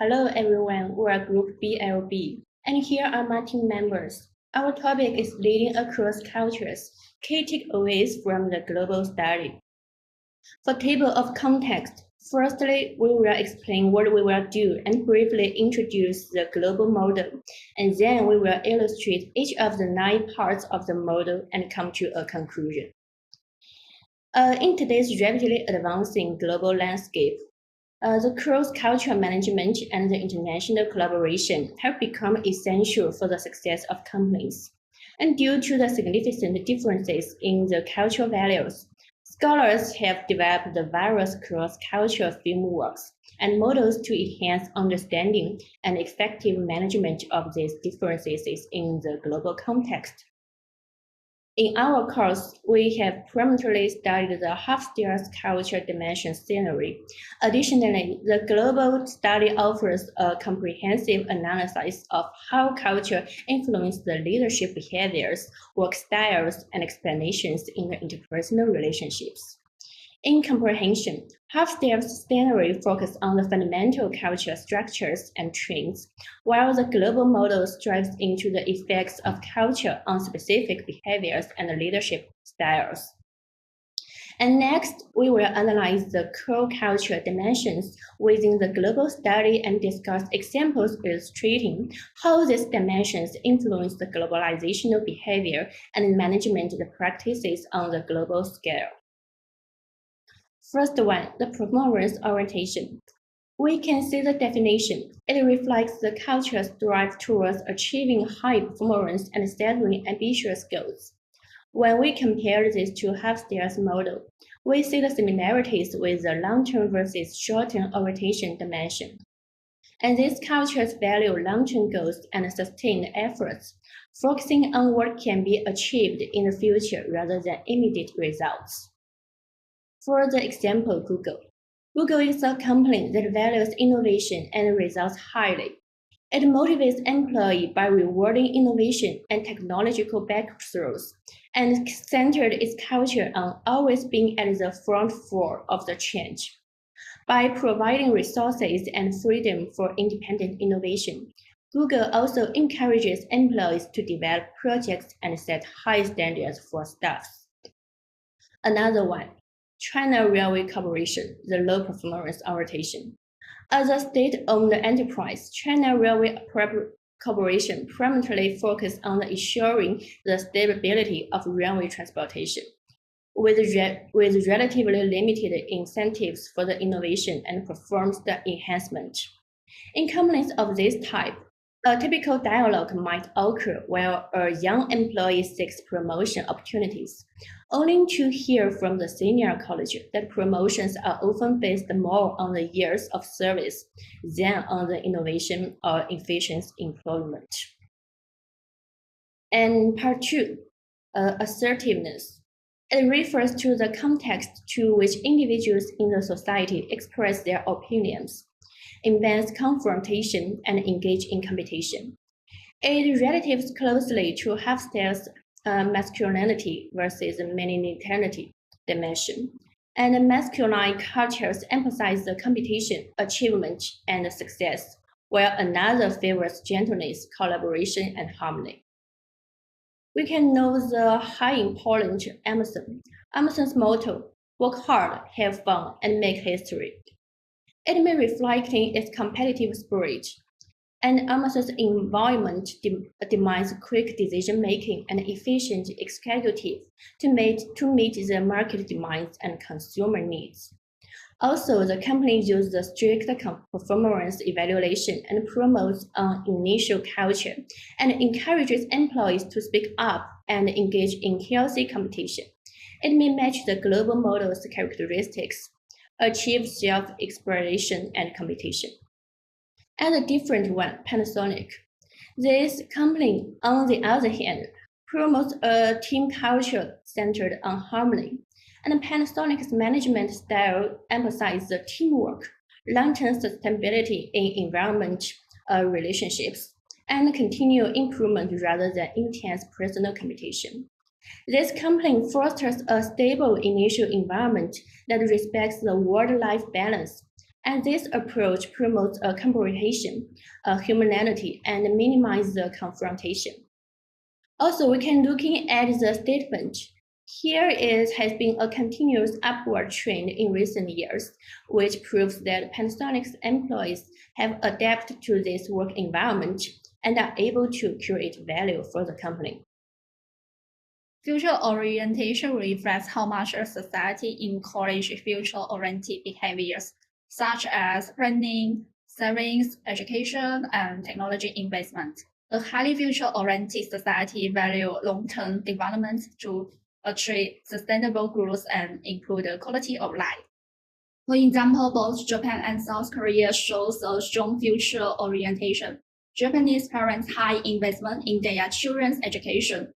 Hello everyone, we are Group BLB, and here are my team members. Our topic is Leading Across Cultures, Key Takeaways from the Global Study. For table of context, firstly, we will explain what we will do and briefly introduce the global model, and then we will illustrate each of the 9 parts of the model and come to a conclusion. In today's rapidly advancing global landscape, the cross-cultural management and the international collaboration have become essential for the success of companies. And due to the significant differences in the cultural values, scholars have developed the various cross-cultural frameworks and models to enhance understanding and effective management of these differences in the global context. In our course, we have primarily studied the half-stairs culture dimension scenery. Additionally, the global study offers a comprehensive analysis of how culture influences the leadership behaviors, work styles, and explanations in the interpersonal relationships. In comprehension, half-stairs scenery focuses on the fundamental cultural structures and trends, while the global model strives into the effects of culture on specific behaviors and leadership styles. And next, we will analyze the core cultural dimensions within the global study and discuss examples illustrating how these dimensions influence the globalizational behavior and management practices on the global scale. First one, the performance orientation. We can see the definition. It reflects the culture's drive towards achieving high performance and setting ambitious goals. When we compare this to half-stairs model, we see the similarities with the long-term versus short-term orientation dimension. And these cultures value long-term goals and sustained efforts, focusing on what can be achieved in the future rather than immediate results. For the example, Google. Google is a company that values innovation and results highly. It motivates employees by rewarding innovation and technological breakthroughs, and centered its culture on always being at the front of the change. By providing resources and freedom for independent innovation, Google also encourages employees to develop projects and set high standards for staff. Another one. China Railway Corporation, the low performance orientation. As a state-owned enterprise, China Railway Corporation primarily focuses on ensuring the stability of railway transportation, with relatively limited incentives for the innovation and performance enhancement. In companies of this type, a typical dialogue might occur while a young employee seeks promotion opportunities, only to hear from the senior colleague that promotions are often based more on the years of service than on the innovation or efficient employment. And part 2, assertiveness. It refers to the context to which individuals in the society express their opinions, advance confrontation, and engage in competition. It relates closely to half-stairs masculinity versus femininity dimension. And masculine cultures emphasize the competition, achievement, and success, while another favors gentleness, collaboration, and harmony. We can know the high important Emerson. Emerson's motto, work hard, have fun, and make history. It may reflect its competitive spirit, and Emerson's environment demands quick decision-making and efficient executive to meet the market demands and consumer needs. Also, the company uses the strict performance evaluation and promotes an initial culture and encourages employees to speak up and engage in healthy competition. It may match the global model's characteristics, achieve self-exploration and competition. And a different one, Panasonic. This company, on the other hand, promotes a team culture centered on harmony. And Panasonic's management style emphasizes the teamwork, long-term sustainability in environment relationships, and continual improvement rather than intense personal competition. This company fosters a stable initial environment that respects the work-life balance And this approach promotes a comprehension, humanity, and minimizes the confrontation. Also, we can looking at the statement. Here has been a continuous upward trend in recent years, which proves that Panasonic's employees have adapted to this work environment and are able to create value for the company. Future orientation reflects how much a society encourages future-oriented behaviors, such as planning, savings, education, and technology investment. A highly future-oriented society values long-term development to achieve sustainable growth and improve the quality of life. For example, both Japan and South Korea shows a strong future orientation. Japanese parents high investment in their children's education.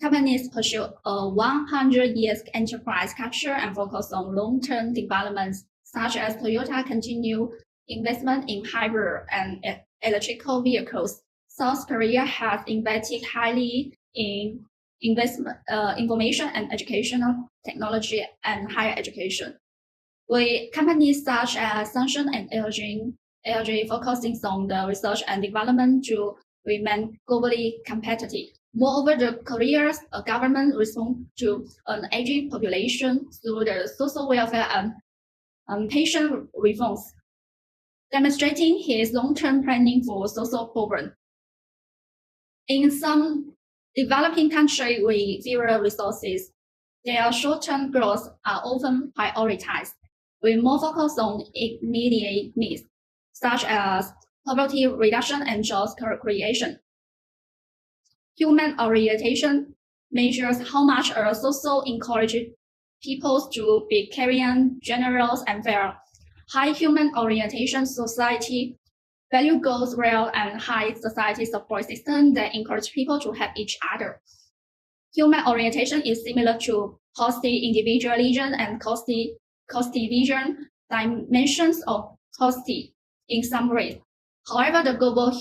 Companies pursue a 100-year enterprise culture and focus on long-term developments, such as Toyota continue investment in hybrid and electrical vehicles. South Korea has invested highly in information and educational technology and higher education. With companies such as Samsung and LG focusing on the research and development to remain globally competitive. Moreover, the Korea's government responds to an aging population through the social welfare and pension reforms, demonstrating his long-term planning for social programs. In some developing countries with fewer resources, their short-term growth are often prioritized, with more focus on immediate needs, such as poverty reduction and jobs creation. Human orientation measures how much a social encourages people to be caring, generous, and fair. High human orientation society value goals well and high society support system that encourage people to help each other. Human orientation is similar to costi individualism and costi vision dimensions of costi in some ways. However, the global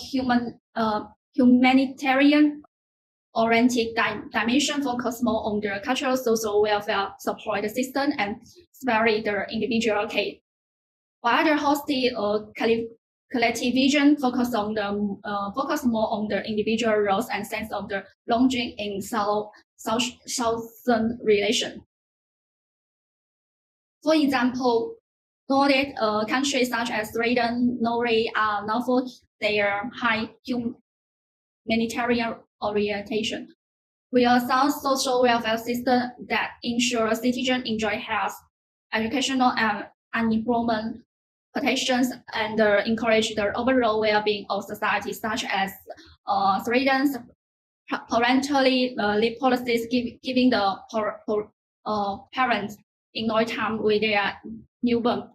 humanitarian oriented dimension focus more on the cultural social welfare support system and spare the individual case. While the hosti or collective vision focus more on the individual roles and sense of the longing in southern relation. For example, Nordic countries such as Sweden, Norway are known for their high humanitarian orientation. We are sound social welfare system that ensures citizens enjoy health, educational and unemployment protections and encourage the overall well-being of society, such as Sweden's parentally leave policies giving the parents enough time with their newborn.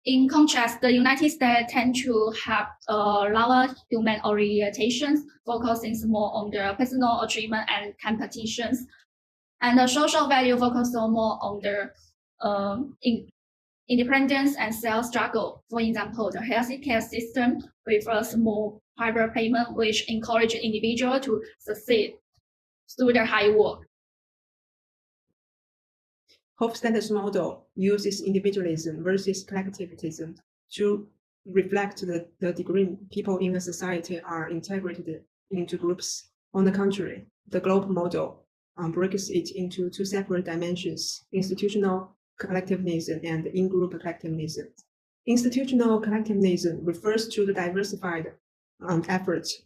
In contrast, the United States tend to have lower human orientations, focusing more on the personal achievement and competitions, and the social value focus more on the independence and self-struggle. For example, the healthcare system prefers more private payment, which encourage individuals to succeed through their hard work. Hofstede's model uses individualism versus collectivism to reflect the degree people in a society are integrated into groups. On the contrary, the global model breaks it into two separate dimensions: institutional collectivism and in-group collectivism. Institutional collectivism refers to the diversified efforts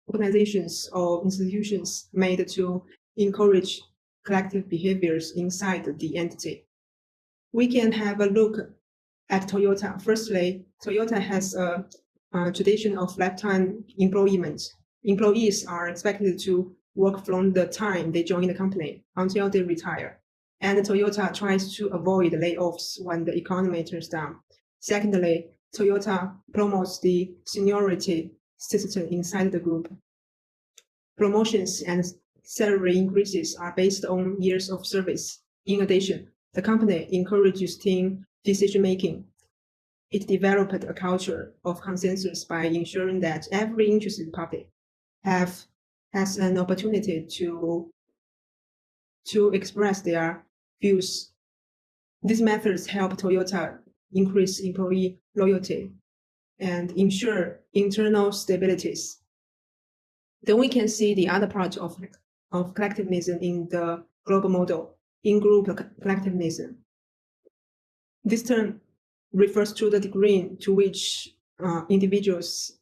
organizations or institutions made to encourage collective behaviors inside the entity. We can have a look at Toyota. Firstly, Toyota has a tradition of lifetime employment. Employees are expected to work from the time they join the company until they retire. And Toyota tries to avoid layoffs when the economy turns down. Secondly, Toyota promotes the seniority system inside the group. Promotions and salary increases are based on years of service. In addition, the company encourages team decision-making. It developed a culture of consensus by ensuring that every interested party has an opportunity to express their views. These methods help Toyota increase employee loyalty, and ensure internal stabilities. Then we can see the other part of collectivism in the global model, in-group collectivism. This term refers to the degree to which individuals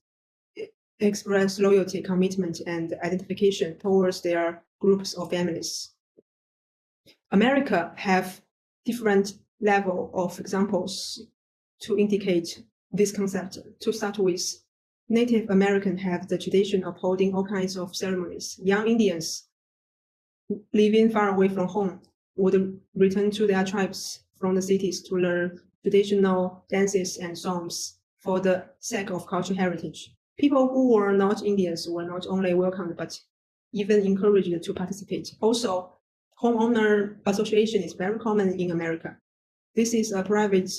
express loyalty, commitment, and identification towards their groups or families. America have different level of examples to indicate this concept. To start with, Native American have the tradition of holding all kinds of ceremonies. Young Indians living far away from home would return to their tribes from the cities to learn traditional dances and songs for the sake of cultural heritage. People who were not Indians were not only welcomed, but even encouraged to participate. Also, homeowner association is very common in America. This is a private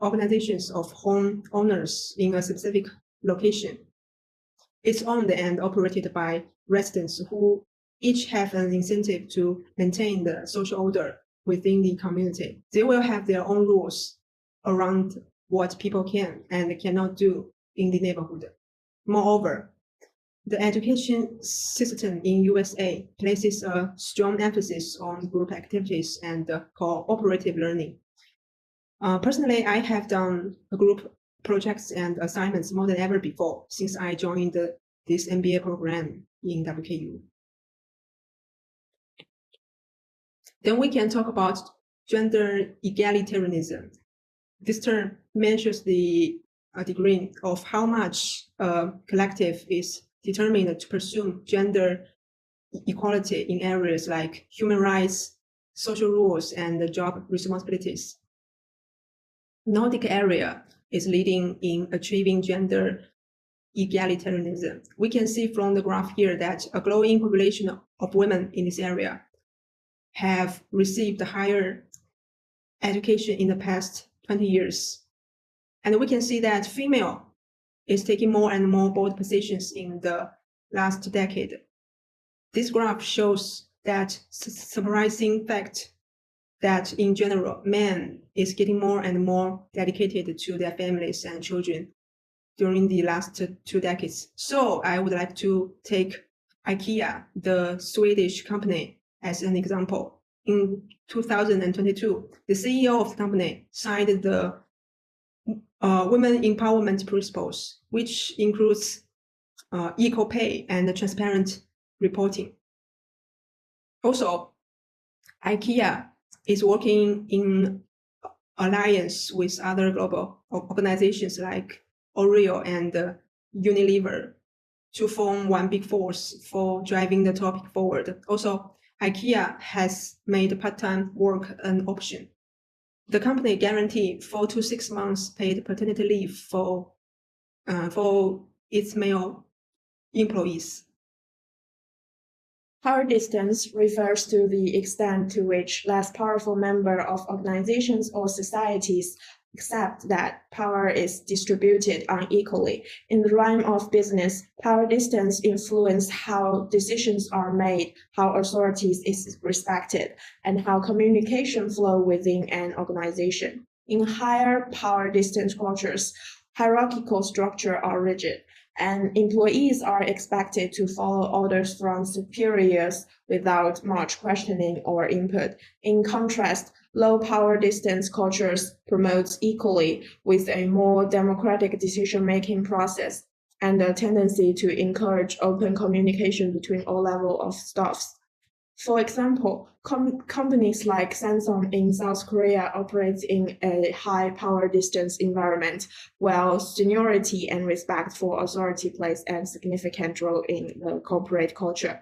organizations of homeowners in a specific location. It's owned and operated by residents who each have an incentive to maintain the social order within the community. They will have their own rules around what people can and cannot do in the neighborhood. Moreover, the education system in USA places a strong emphasis on group activities and cooperative learning. Personally, I have done group projects and assignments more than ever before since I joined this MBA program in WKU. Then we can talk about gender egalitarianism. This term measures the degree of how much a collective is determined to pursue gender equality in areas like human rights, social rules, and job responsibilities. Nordic area is leading in achieving gender egalitarianism. We can see from the graph here that a growing population of women in this area have received higher education in the past 20 years. And we can see that female is taking more and more bold positions in the last decade. This graph shows that surprising fact that in general, men is getting more and more dedicated to their families and children during the last 2 decades. So I would like to take IKEA, the Swedish company, as an example. In 2022, the CEO of the company signed the Women Empowerment Principles, which includes equal pay and transparent reporting. Also, IKEA is working in alliance with other global organizations like Oreo and Unilever to form one big force for driving the topic forward. Also, IKEA has made part-time work an option. The company guaranteed 4 to 6 months paid paternity leave for its male employees. Power distance refers to the extent to which less powerful members of organizations or societies accept that power is distributed unequally. In the realm of business, power distance influences how decisions are made, how authorities is respected, and how communication flow within an organization. In higher power distance cultures, hierarchical structures are rigid, and employees are expected to follow orders from superiors without much questioning or input. In contrast, low power distance cultures promote equally with a more democratic decision-making process and a tendency to encourage open communication between all levels of staffs. For example, companies like Samsung in South Korea operate in a high power distance environment, while seniority and respect for authority plays a significant role in the corporate culture.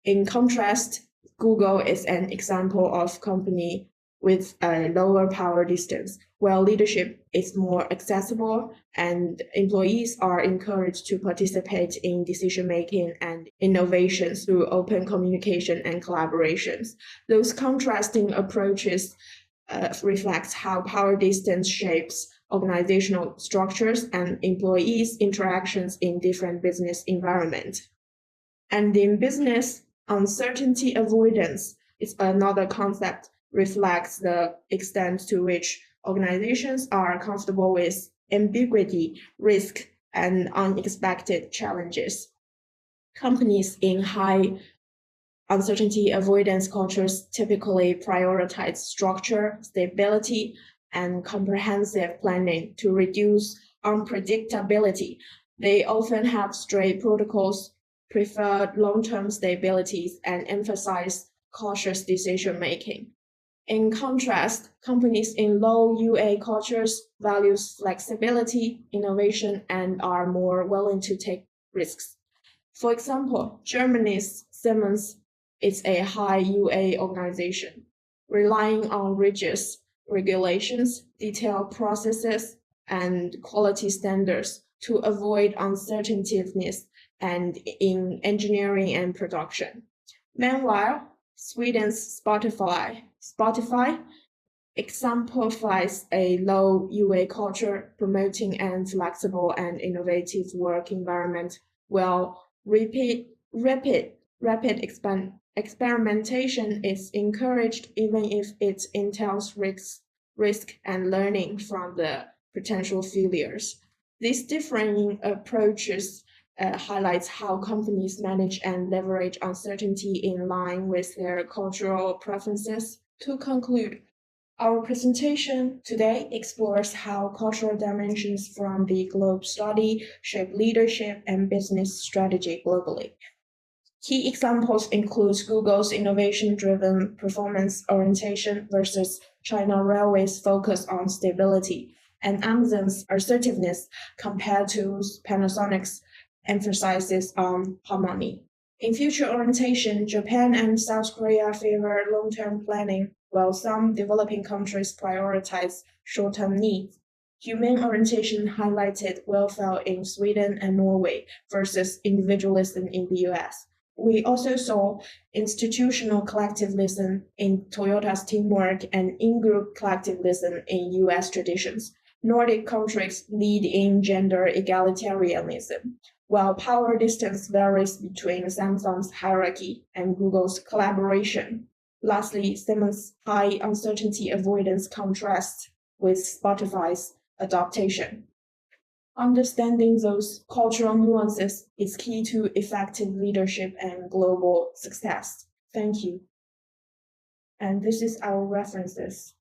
In contrast, Google is an example of company with a lower power distance, where leadership is more accessible and employees are encouraged to participate in decision-making and innovation through open communication and collaborations. Those contrasting approaches reflect how power distance shapes organizational structures and employees' interactions in different business environments. And in business, uncertainty avoidance is another concept reflects the extent to which Organizations are comfortable with ambiguity, risk, and unexpected challenges. Companies in high uncertainty avoidance cultures typically prioritize structure, stability, and comprehensive planning to reduce unpredictability. They often have strict protocols, prefer long-term stability, and emphasize cautious decision-making. In contrast, companies in low UA cultures value flexibility, innovation, and are more willing to take risks. For example, Germany's Siemens is a high UA organization, relying on rigorous regulations, detailed processes, and quality standards to avoid uncertainties and in engineering and production. Meanwhile, Sweden's Spotify exemplifies a low UA culture, promoting a flexible and innovative work environment, while rapid experimentation is encouraged even if it entails risk and learning from the potential failures. These differing approaches highlights how companies manage and leverage uncertainty in line with their cultural preferences. To conclude, our presentation today explores how cultural dimensions from the globe study shape leadership and business strategy globally. Key examples include Google's innovation-driven performance orientation versus China Railway's focus on stability, and Amazon's assertiveness compared to Panasonic's emphasis on harmony. In future orientation, Japan and South Korea favor long-term planning, while some developing countries prioritize short-term needs. Human orientation highlighted welfare in Sweden and Norway versus individualism in the US. We also saw institutional collectivism in Toyota's teamwork and in-group collectivism in US traditions. Nordic countries lead in gender egalitarianism, while power distance varies between Samsung's hierarchy and Google's collaboration. Lastly, Siemens' high uncertainty avoidance contrasts with Spotify's adaptation. Understanding those cultural nuances is key to effective leadership and global success. Thank you. And this is our references.